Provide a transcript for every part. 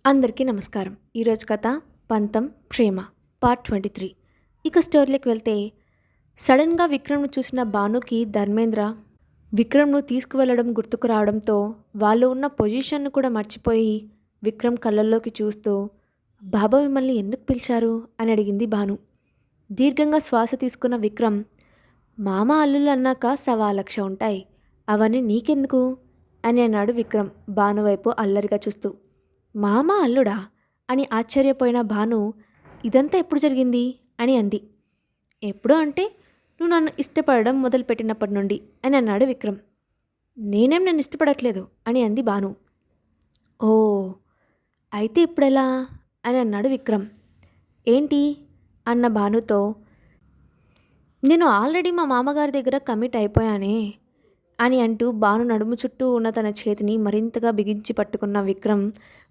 అందరికీ నమస్కారం. ఈరోజు కథ పంతం ప్రేమ పార్ట్ 23. ఇక స్టోరీలోకి వెళ్తే సడన్గా విక్రమ్ను చూసిన భానుకి ధర్మేంద్ర విక్రమ్ను తీసుకువెళ్ళడం గుర్తుకు రావడంతో వాళ్ళు ఉన్న పొజిషన్ను కూడా మర్చిపోయి విక్రమ్ కళ్ళల్లోకి చూస్తూ బాబా మిమ్మల్ని ఎందుకు పిలిచారు అని అడిగింది భాను. దీర్ఘంగా శ్వాస తీసుకున్న విక్రమ్ మామ అల్లుళ్ళు అన్నాక 1,00,000 ఉంటాయి, అవన్నీ నీకెందుకు అని అన్నాడు విక్రమ్ భాను వైపు అల్లరిగా చూస్తూ. మామ అల్లుడా అని ఆశ్చర్యపోయిన భాను ఇదంతా ఎప్పుడు జరిగింది అని అంది. ఎప్పుడు అంటే నువ్వు నన్ను ఇష్టపడడం మొదలుపెట్టినప్పటి నుండి అని అన్నాడు విక్రమ్. నేనేం నన్ను ఇష్టపడట్లేదు అని అంది భాను. ఓ అయితే ఇప్పుడెలా అని అన్నాడు విక్రమ్. ఏంటి అన్న భానుతో నేను ఆల్రెడీ మా మామగారి దగ్గర కమిట్ అయిపోయానే అని అంటూ భాను నడుము చుట్టూ ఉన్న తన చేతిని మరింతగా బిగించి పట్టుకున్న విక్రమ్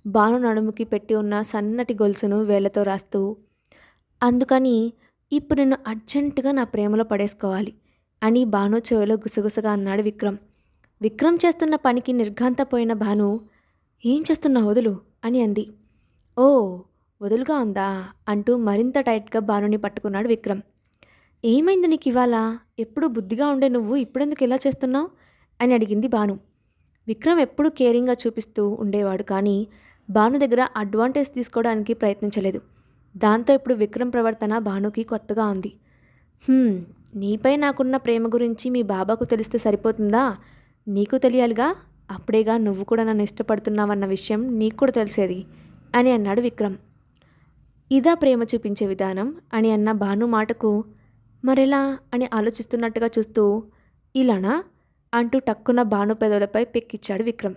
భాను నడుముకి పెట్టి ఉన్న సన్నటి గొలుసును వేళ్లతో రాస్తూ అందుకని ఇప్పుడు నిన్ను అర్జెంటుగా నా ప్రేమలో పడేసుకోవాలి అని భాను చెవిలో గుసగుసగా అన్నాడు విక్రమ్. విక్రమ్ చేస్తున్న పనికి నిర్ఘాంతపోయిన భాను ఏం చేస్తున్నా వదులు అని అంది. ఓ వదులుగా ఉందా అంటూ మరింత టైట్గా భానుని పట్టుకున్నాడు విక్రమ్. ఏమైంది నీకు ఇవాళ? ఎప్పుడు బుద్ధిగా ఉండే నువ్వు ఇప్పుడెందుకు ఇలా చేస్తున్నావు అని అడిగింది భాను. విక్రమ్ ఎప్పుడూ కేరింగ్గా చూపిస్తూ ఉండేవాడు, కానీ భాను దగ్గర అడ్వాంటేజ్ తీసుకోవడానికి ప్రయత్నించలేదు. దాంతో ఇప్పుడు విక్రమ్ ప్రవర్తన భానుకి కొత్తగా ఉంది. నీపై నాకున్న ప్రేమ గురించి మీ బాబాకు తెలిస్తే సరిపోతుందా? నీకు తెలియాలిగా, అప్పుడేగా నువ్వు కూడా నన్ను ఇష్టపడుతున్నావన్న విషయం నీకు కూడా తెలిసేది అని అన్నాడు విక్రమ్. ఇదా ప్రేమ చూపించే విధానం అని అన్న భాను మాటకు మరెలా అని ఆలోచిస్తున్నట్టుగా చూస్తూ ఇలానా అంటూ టక్కున భాను పెదవులపై పెక్కిచ్చాడు విక్రమ్.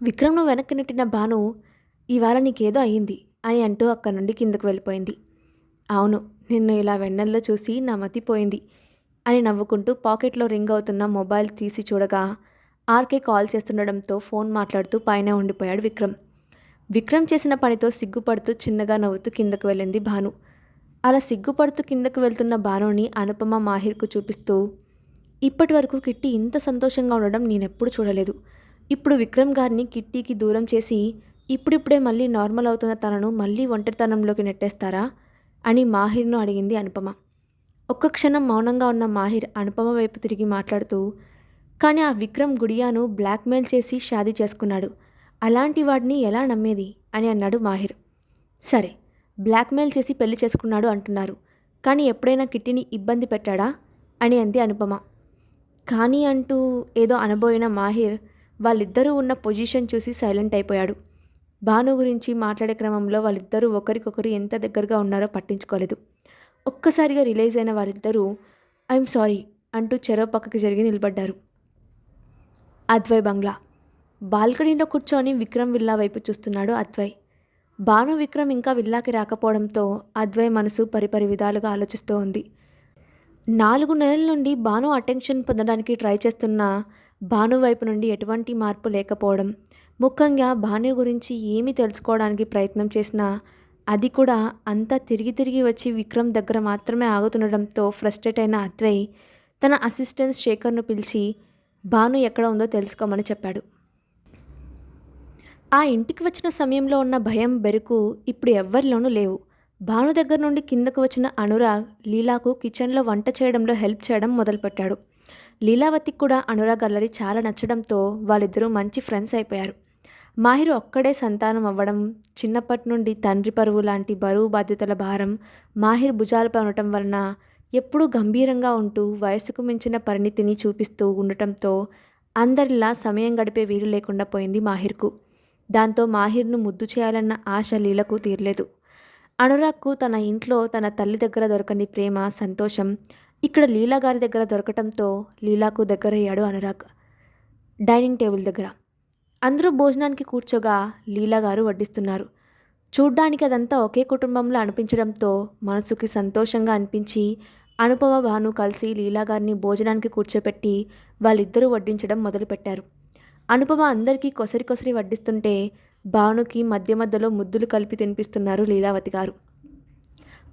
విక్రమ్ను వెనక్కి నెట్టిన భాను ఇవాళ నీకేదో అయ్యింది అని అంటూ అక్కడి నుండి కిందకు వెళ్ళిపోయింది. అవును, నిన్ను ఇలా వెన్నెల్లో చూసి నా మతిపోయింది అని నవ్వుకుంటూ పాకెట్లో రింగ్ అవుతున్న మొబైల్ తీసి చూడగా ఆర్కే కాల్ చేస్తుండడంతో ఫోన్ మాట్లాడుతూ పైన ఉండిపోయాడు విక్రమ్. విక్రమ్ చేసిన పనితో సిగ్గుపడుతూ చిన్నగా నవ్వుతూ కిందకు వెళ్ళింది భాను. అలా సిగ్గుపడుతూ కిందకు వెళ్తున్న భానుని అనుపమ మాహిర్కు చూపిస్తూ ఇప్పటి వరకు కిట్టి ఇంత సంతోషంగా ఉండడం నేనెప్పుడు చూడలేదు. ఇప్పుడు విక్రమ్ గారిని కిట్టీకి దూరం చేసి ఇప్పుడిప్పుడే మళ్ళీ నార్మల్ అవుతున్న తనను మళ్ళీ ఒంటరితనంలోకి నెట్టేస్తారా అని మాహిర్ను అడిగింది అనుపమ. ఒక్క క్షణం మౌనంగా ఉన్న మాహిర్ అనుపమ వైపు తిరిగి మాట్లాడుతూ కానీ ఆ విక్రమ్ గుడియాను బ్లాక్మెయిల్ చేసి షాదీ చేసుకున్నాడు, అలాంటి వాడిని ఎలా నమ్మేది అని అన్నాడు మాహిర్. సరే, బ్లాక్మెయిల్ చేసి పెళ్లి చేసుకున్నాడు అంటున్నారు, కానీ ఎప్పుడైనా కిట్టిని ఇబ్బంది పెట్టాడా అని అంది అనుపమ. కానీ అంటూ ఏదో అనబోయిన మాహిర్ వాళ్ళిద్దరూ ఉన్న పొజిషన్ చూసి సైలెంట్ అయిపోయాడు. భాను గురించి మాట్లాడే క్రమంలో వాళ్ళిద్దరూ ఒకరికొకరు ఎంత దగ్గరగా ఉన్నారో పట్టించుకోలేదు. ఒక్కసారిగా రిలీజ్ అయిన వారిద్దరూ ఐఎమ్ సారీ అంటూ చెరో పక్కకి జరిగి నిలబడ్డారు. అద్వయ్ బంగ్లా బాల్కనీలో కూర్చొని విక్రమ్ విల్లా వైపు చూస్తున్నాడు అద్వయ్. భాను విక్రమ్ ఇంకా విల్లాకి రాకపోవడంతో అద్వయ్ మనసు పరిపరి విధాలుగా ఆలోచిస్తూ ఉంది. 4 నెలల నుండి భాను అటెన్షన్ పొందడానికి ట్రై చేస్తున్న భాను వైపు నుండి ఎటువంటి మార్పు లేకపోవడం, ముఖ్యంగా భాను గురించి ఏమీ తెలుసుకోవడానికి ప్రయత్నం చేసినా అది కూడా అంతా తిరిగి తిరిగి వచ్చి విక్రమ్ దగ్గర మాత్రమే ఆగుతుండడంతో ఫ్రస్ట్రేట్ అయిన అద్వయ్ తన అసిస్టెంట్ శేఖర్ను పిలిచి భాను ఎక్కడ ఉందో తెలుసుకోమని చెప్పాడు. ఆ ఇంటికి వచ్చిన సమయంలో ఉన్న భయం బెరుకు ఇప్పుడు ఎవ్వరిలోనూ లేవు. భాను దగ్గర నుండి కిందకు వచ్చిన అనురాగ్ లీలాకు కిచెన్లో వంట చేయడంలో హెల్ప్ చేయడం మొదలుపెట్టాడు. లీలావతికి కూడా అనురాగ్ అల్లరి చాలా నచ్చడంతో వాళ్ళిద్దరూ మంచి ఫ్రెండ్స్ అయిపోయారు. మాహిర్ ఒక్కడే సంతానం అవ్వడం, చిన్నప్పటి నుండి తండ్రి పరువు లాంటి బరువు బాధ్యతల భారం మాహిర్ భుజాలపై ఉండటం వలన ఎప్పుడూ గంభీరంగా ఉంటూ వయసుకు మించిన పరిణితిని చూపిస్తూ ఉండటంతో అందరిలా సమయం గడిపే వీలు లేకుండా పోయింది మాహిర్కు. దాంతో మాహిర్ను ముద్దు చేయాలన్న ఆశ లీలకు తీరలేదు. అనురాగ్కు తన ఇంట్లో తన తల్లి దగ్గర దొరకని ప్రేమ, సంతోషం ఇక్కడ లీలా గారి దగ్గర దొరకటంతో లీలాకు దగ్గరయ్యాడు అనురాగ్. డైనింగ్ టేబుల్ దగ్గర అందరూ భోజనానికి కూర్చోగా లీలా గారు వడ్డిస్తున్నారు. చూడ్డానికి అదంతా ఒకే కుటుంబంలో అనిపించడంతో మనసుకి సంతోషంగా అనిపించి అనుపమ భాను కలిసి లీలా గారిని భోజనానికి కూర్చోపెట్టి వాళ్ళిద్దరూ వడ్డించడం మొదలుపెట్టారు. అనుపమ అందరికీ కొసరి కొసరి వడ్డిస్తుంటే భానుకి మధ్య మధ్యలో ముద్దులు కలిపి తినిపిస్తున్నారు లీలావతి గారు.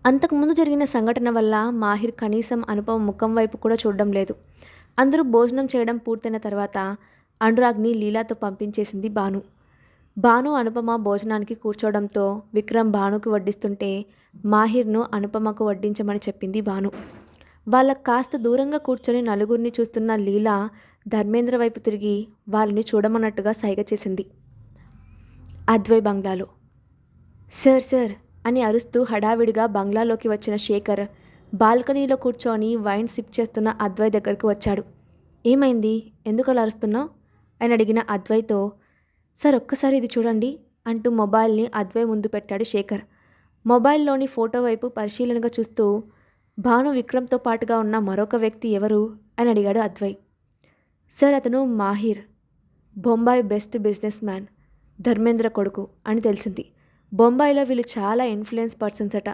అంతకుముందు జరిగిన సంఘటన వల్ల మాహిర్ కనీసం అనుపమ ముఖం వైపు కూడా చూడడం లేదు. అందరూ భోజనం చేయడం పూర్తయిన తర్వాత అనురాగ్ని లీలాతో పంపించేసింది భాను. భాను అనుపమ భోజనానికి కూర్చోవడంతో విక్రమ్ భానుకి వడ్డిస్తుంటే మాహిర్ను అనుపమకు వడ్డించమని చెప్పింది భాను. వాళ్ళకు కాస్త దూరంగా కూర్చొని నలుగురిని చూస్తున్న లీలా ధర్మేంద్ర వైపు తిరిగి వాళ్ళని చూడమన్నట్టుగా సైగ చేసింది. అద్వై బంగ్లాలో. సార్ సార్ అని అరుస్తూ హడావిడిగా బంగ్లాలోకి వచ్చిన శేఖర్ బాల్కనీలో కూర్చొని వైన్ సిప్ చేస్తున్న అద్వై దగ్గరకు వచ్చాడు. ఏమైంది, ఎందుకు అలా అరుస్తున్నావు అని అడిగిన అద్వైతో, సార్ ఒక్కసారి ఇది చూడండి అంటూ మొబైల్ని అద్వై ముందు పెట్టాడు శేఖర్. మొబైల్లోని ఫోటో వైపు పరిశీలనగా చూస్తూ, భాను విక్రమ్తో పాటుగా ఉన్న మరొక వ్యక్తి ఎవరు అని అడిగాడు అద్వై. సార్ అతను Mahir, Bombay best business man, Dharmendra కొడుకు అని తెలిసింది. బొంబాయిలో వీళ్ళు చాలా ఇన్ఫ్లుయెన్స్ పర్సన్స్ అట.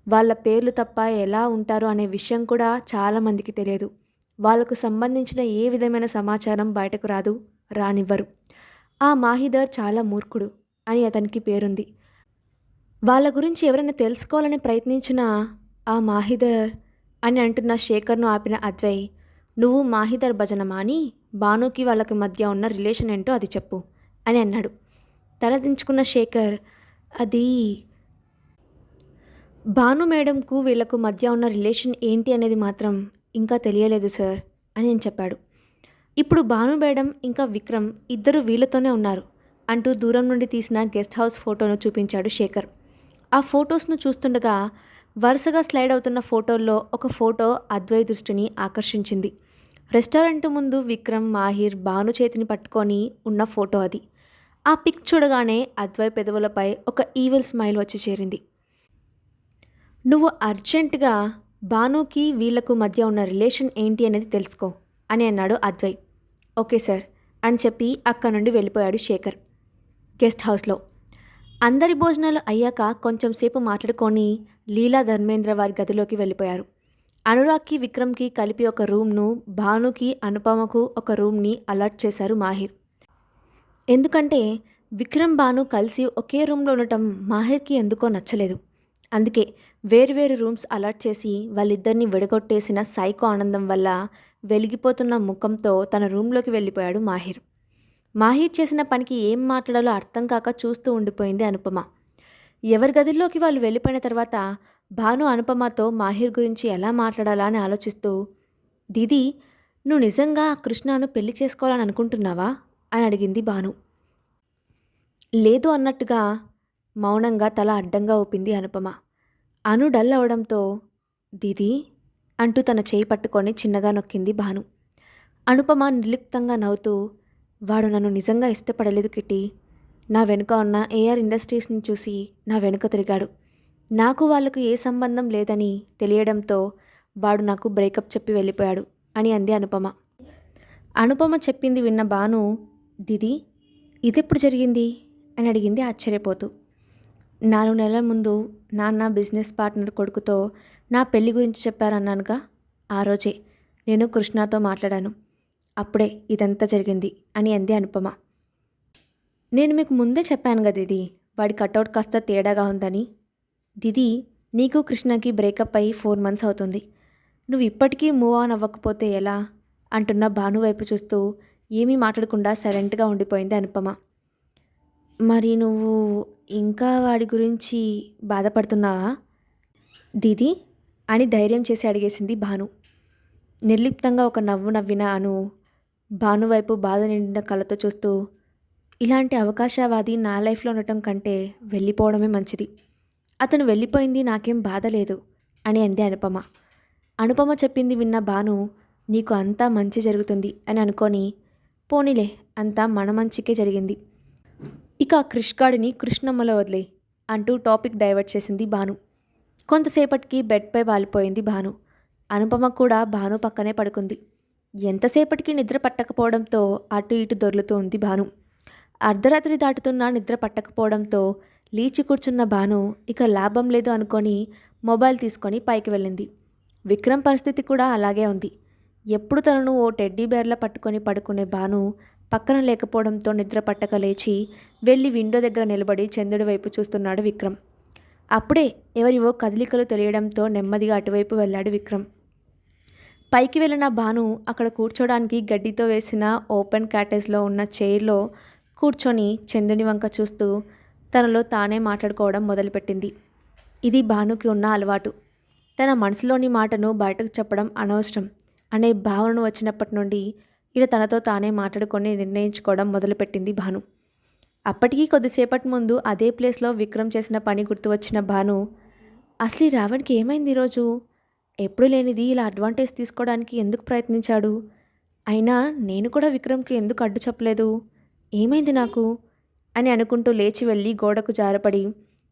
వాళ్ళ పేర్లు తప్ప ఎలా ఉంటారు అనే విషయం కూడా చాలామందికి తెలియదు. వాళ్ళకు సంబంధించిన ఏ విధమైన సమాచారం బయటకు రానివ్వరు. ఆ మాహిదర్ చాలా మూర్ఖుడు అని అతనికి పేరుంది. వాళ్ళ గురించి ఎవరైనా తెలుసుకోవాలని ప్రయత్నించినా ఆ మాహిదర్ అని అంటున్న శేఖర్ను ఆపిన అద్వై, నువ్వు మాహిదర్ భజన మాని భానుకి వాళ్ళకి మధ్య ఉన్న రిలేషన్ ఏంటో అది చెప్పు అని అన్నాడు. తలదించుకున్న శేఖర్, అది భాను మేడంకు వీళ్లకు మధ్య ఉన్న రిలేషన్ ఏంటి అనేది మాత్రం ఇంకా తెలియలేదు సార్ అని నేను చెప్పాడు. ఇప్పుడు భాను మేడం ఇంకా విక్రమ్ ఇద్దరు వీళ్ళతోనే ఉన్నారు అంటూ దూరం నుండి తీసిన గెస్ట్ హౌస్ ఫోటోను చూపించాడు శేఖర్. ఆ ఫొటోస్ను చూస్తుండగా వరుసగా స్లైడ్ అవుతున్న ఫోటోల్లో ఒక ఫోటో అద్వై దృష్టిని ఆకర్షించింది. రెస్టారెంట్ ముందు విక్రమ్, మాహిర్ భాను చేతిని పట్టుకొని ఉన్న ఫోటో అది. ఆ పిక్ చూడగానే అద్వై పెదవులపై ఒక ఈవిల్ స్మైల్ వచ్చి చేరింది. నువ్వు అర్జెంటుగా భానుకి వీళ్లకు మధ్య ఉన్న రిలేషన్ ఏంటి అనేది తెలుసుకో అని అన్నాడు అద్వై. ఓకే సార్ అని చెప్పి అక్కడి నుండి వెళ్ళిపోయాడు శేఖర్. గెస్ట్ హౌస్లో అందరి భోజనాలు అయ్యాక కొంచెం సేపు మాట్లాడుకొని లీలా ధర్మేంద్ర వారి గదిలోకి వెళ్ళిపోయారు. అనురాగ్కి విక్రమ్కి కలిపి ఒక రూమ్ను, భానుకి అనుపమకు ఒక రూమ్ని అలాట్ చేశారు మాహిర్. ఎందుకంటే విక్రమ్ భాను కలిసి ఒకే రూమ్లో ఉండటం మాహిర్కి ఎందుకో నచ్చలేదు. అందుకే వేరువేరు రూమ్స్ అలాట్ చేసి వాళ్ళిద్దరిని విడగొట్టేసిన సైకో ఆనందం వల్ల వెలిగిపోతున్న ముఖంతో తన రూమ్లోకి వెళ్ళిపోయాడు మాహిర్. మాహిర్ చేసిన పనికి ఏం మాట్లాడాలో అర్థం కాక చూస్తూ ఉండిపోయింది అనుపమ. ఎవరి గదిలోకి వాళ్ళు వెళ్ళిపోయిన తర్వాత భాను అనుపమతో మాహిర్ గురించి ఎలా మాట్లాడాలా అని ఆలోచిస్తూ, దీదీ నువ్వు నిజంగా ఆ కృష్ణను పెళ్లి చేసుకోవాలని అనుకుంటున్నావా అని అడిగింది భాను. లేదు అన్నట్టుగా మౌనంగా తల అడ్డంగా ఊపింది అనుపమ. అను డల్ అవడంతో, దీదీ అంటూ తన చేయి పట్టుకొని చిన్నగా నొక్కింది భాను. అనుపమ నిర్లిప్తంగా నవ్వుతూ, వాడు నన్ను నిజంగా ఇష్టపడలేదు కిట్టి. నా వెనుక ఉన్న ఏఆర్ ఇండస్ట్రీస్ని చూసి నా వెనుక తిరిగాడు. నాకు వాళ్ళకు ఏ సంబంధం లేదని తెలియడంతో వాడు నాకు బ్రేకప్ చెప్పి వెళ్ళిపోయాడు అని అంది అనుపమ. అనుపమ చెప్పింది విన్న భాను, దీదీ ఇదెప్పుడు జరిగింది అని అడిగింది ఆశ్చర్యపోతూ. 4 నెలల ముందు నాన్న బిజినెస్ పార్ట్నర్ కొడుకుతో నా పెళ్లి గురించి చెప్పారన్నానుగా, ఆ రోజే నేను కృష్ణతో మాట్లాడాను. అప్పుడే ఇదంతా జరిగింది అని అంది అనుపమ. నేను మీకు ముందే చెప్పాను కదా దీదీ, వాడి కటౌట్ కాస్త తేడాగా ఉందని. దీదీ నీకు కృష్ణకి బ్రేకప్ అయ్యి 4 months అవుతుంది. నువ్వు ఇప్పటికీ మూవ్ ఆన్ అవ్వకపోతే ఎలా అంటున్న భాను వైపు చూస్తూ ఏమీ మాట్లాడకుండా సైలెంట్గా ఉండిపోయింది అనుపమ. మరి నువ్వు ఇంకా వాడి గురించి బాధపడుతున్నావా దీదీ అని ధైర్యం చేసి అడిగేసింది భాను. నిర్లిప్తంగా ఒక నవ్వు నవ్విన అను భాను వైపు బాధ నిండిన కళ్ళతో చూస్తూ, ఇలాంటి అవకాశవాది నా లైఫ్లో ఉండటం కంటే వెళ్ళిపోవడమే మంచిది. అతను వెళ్ళిపోయింది నాకేం బాధ లేదు అని అంది అనుపమ. అనుపమ చెప్పింది విన్న భాను, నీకు అంతా మంచి జరుగుతుంది అని అనుకొని, పోనీలే అంతా మన మంచికే జరిగింది, ఇక ఆ క్రిష్గాడిని కృష్ణమ్మలో వదిలే అంటూ టాపిక్ డైవర్ట్ చేసింది భాను. కొంతసేపటికి బెడ్పై వాలిపోయింది భాను. అనుపమ కూడా భాను పక్కనే పడుకుంది. ఎంతసేపటికి నిద్ర పట్టకపోవడంతో అటు ఇటు దొర్లుతూ ఉంది భాను. అర్ధరాత్రి దాటుతున్నా నిద్ర పట్టకపోవడంతో లేచి కూర్చున్న భాను ఇక లాభం లేదు అనుకొని మొబైల్ తీసుకొని పైకి వెళ్ళింది. విక్రమ్ పరిస్థితి కూడా అలాగే ఉంది. ఎప్పుడు తనను ఓ టెడ్డీ బేర్లా పట్టుకొని పడుకునే భాను పక్కన లేకపోవడంతో నిద్ర పట్టక లేచి వెళ్ళి విండో దగ్గర నిలబడి చంద్రుడి వైపు చూస్తున్నాడు విక్రమ్. అప్పుడే ఎవరివో కదలికలు తెలియడంతో నెమ్మదిగా అటువైపు వెళ్ళాడు విక్రమ్. పైకి వెళ్ళిన భాను అక్కడ కూర్చోడానికి గడ్డితో వేసిన ఓపెన్ క్యాటేజ్లో ఉన్న చైర్లో కూర్చొని చందుని వంక చూస్తూ తనలో తానే మాట్లాడుకోవడం మొదలుపెట్టింది. ఇది భానుకి ఉన్న అలవాటు. తన మనసులోని మాటను బయటకు చెప్పడం అనవసరం అనే భావనను వచ్చినప్పటి నుండి ఇలా తనతో తానే మాట్లాడుకొని నిర్ణయించుకోవడం మొదలుపెట్టింది భాను. అప్పటికీ కొద్దిసేపటి ముందు అదే ప్లేస్లో విక్రమ్ చేసిన పని గుర్తు వచ్చిన భాను, అసలు ఈ రావణ్కి ఏమైంది ఈరోజు? ఎప్పుడు లేనిది ఇలా అడ్వాంటేజ్ తీసుకోవడానికి ఎందుకు ప్రయత్నించాడు? అయినా నేను కూడా విక్రమ్కి ఎందుకు అడ్డు చెప్పలేదు? ఏమైంది నాకు అని అనుకుంటూ లేచి వెళ్ళి గోడకు జారపడి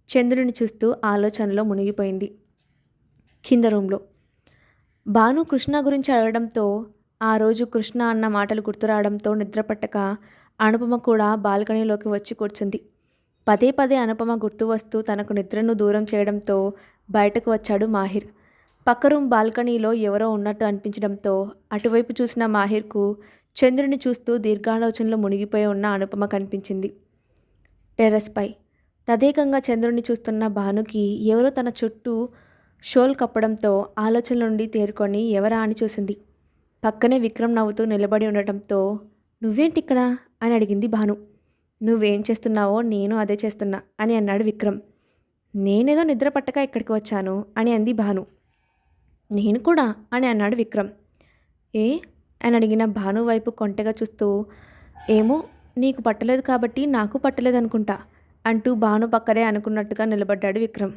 చంద్రుని చూస్తూ ఆలోచనలో మునిగిపోయింది. కింద రూమ్లో భాను కృష్ణ గురించి అడగడంతో, ఆ రోజు కృష్ణ అన్న మాటలు గుర్తురావడంతో నిద్రపట్టక అనుపమ కూడా బాల్కనీలోకి వచ్చి కూర్చుంది. పదే పదే అనుపమ గుర్తు వస్తూ తనకు నిద్రను దూరం చేయడంతో బయటకు వచ్చాడు మాహిర్. పక్క రూమ్ బాల్కనీలో ఎవరో ఉన్నట్టు అనిపించడంతో అటువైపు చూసిన మాహిర్కు చంద్రుని చూస్తూ దీర్ఘాలోచనలో మునిగిపోయి ఉన్న అనుపమ కనిపించింది. టెర్రస్పై తదేకంగా చంద్రుని చూస్తున్న భానుకి ఎవరో తన చుట్టూ షోల్ కప్పడంతో ఆలోచన నుండి తేరుకొని ఎవరా అని చూసింది. పక్కనే విక్రమ్ నవ్వుతూ నిలబడి ఉండటంతో, నువ్వేంటి ఇక్కడ అని అడిగింది భాను. నువ్వేం చేస్తున్నావో నేను అదే చేస్తున్నా అని అన్నాడు విక్రమ్. నేనేదో నిద్ర పట్టక ఇక్కడికి వచ్చాను అని అంది భాను. నేను కూడా అని అన్నాడు విక్రమ్. ఏ అని అడిగిన భాను వైపు కొంటెగా చూస్తూ, ఏమో నీకు పట్టలేదు కాబట్టి నాకు పట్టలేదు అనుకుంటా అంటూ భాను పక్కనే అనుకున్నట్టుగా నిలబడ్డాడు విక్రమ్.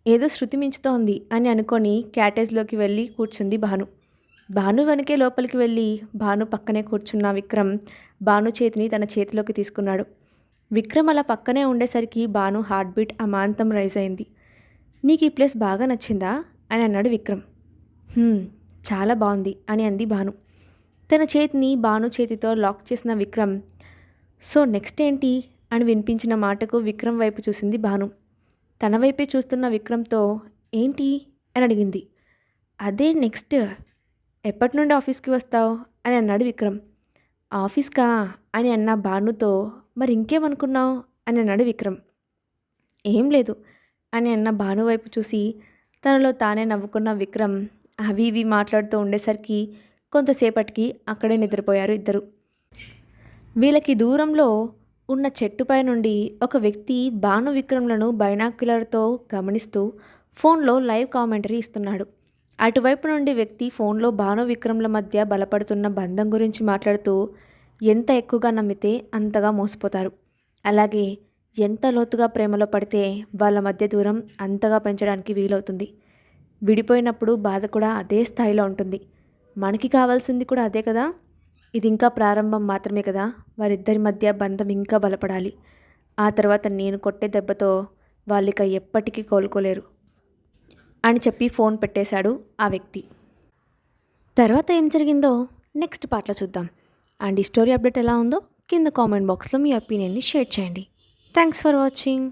ఏదో శృతి మించుతోంది అని అనుకొని క్యాటేజ్లోకి వెళ్ళి కూర్చుంది భాను. భాను వెనకే లోపలికి వెళ్ళి భాను పక్కనే కూర్చున్న విక్రమ్ భాను చేతిని తన చేతిలోకి తీసుకున్నాడు. విక్రమ్ అలా పక్కనే ఉండేసరికి భాను హార్ట్ బీట్ అమాంతం రైజ్ అయింది. నీకు ఈ ప్లేస్ బాగా నచ్చిందా అని అన్నాడు విక్రమ్. చాలా బాగుంది అని అంది భాను. తన చేతిని భాను చేతితో లాక్ చేసిన విక్రమ్, సో నెక్స్ట్ ఏంటి అని వినిపించిన మాటకు విక్రమ్ వైపు చూసింది భాను. తన వైపే చూస్తున్న విక్రమ్తో, ఏంటి అని అడిగింది. అదే నెక్స్ట్, ఎప్పటి నుండి ఆఫీస్కి వస్తావు అని అన్నాడు విక్రమ్. ఆఫీస్కా అని అన్న భానుతో, మరి ఇంకేమనుకున్నావు అని అన్నాడు విక్రమ్. ఏం లేదు అని అన్న భాను వైపు చూసి తనలో తానే నవ్వుకున్న విక్రమ్ అవి ఇవి మాట్లాడుతూ ఉండేసరికి కొంతసేపటికి అక్కడే నిద్రపోయారు ఇద్దరు. వీళ్ళకి దూరంలో ఉన్న చెట్టుపై నుండి ఒక వ్యక్తి భాను విక్రమ్లను బైనాక్యులర్తో గమనిస్తూ ఫోన్లో లైవ్ కామెంటరీ ఇస్తున్నాడు. అటువైపు నుండి వ్యక్తి ఫోన్లో భాను విక్రమ్ల మధ్య బలపడుతున్న బంధం గురించి మాట్లాడుతూ, ఎంత ఎక్కువగా నమ్మితే అంతగా మోసపోతారు, అలాగే ఎంత లోతుగా ప్రేమలో పడితే వాళ్ళ మధ్య దూరం అంతగా పెంచడానికి వీలవుతుంది. విడిపోయినప్పుడు బాధ కూడా అదే స్థాయిలో ఉంటుంది. మనకి కావాల్సింది కూడా అదే కదా. ఇది ఇంకా ప్రారంభం మాత్రమే కదా. వారిద్దరి మధ్య బంధం ఇంకా బలపడాలి. ఆ తర్వాత నేను కొట్టే దెబ్బతో వాళ్ళిక ఎప్పటికీ కోలుకోలేరు అని చెప్పి ఫోన్ పెట్టేశాడు ఆ వ్యక్తి. తర్వాత ఏం జరిగిందో నెక్స్ట్ పార్ట్లో చూద్దాం. అండ్ ఈ స్టోరీ అప్డేట్ ఎలా ఉందో కింద కామెంట్ బాక్స్లో మీ ఒపీనియన్ని షేర్ చేయండి. Thanks for watching.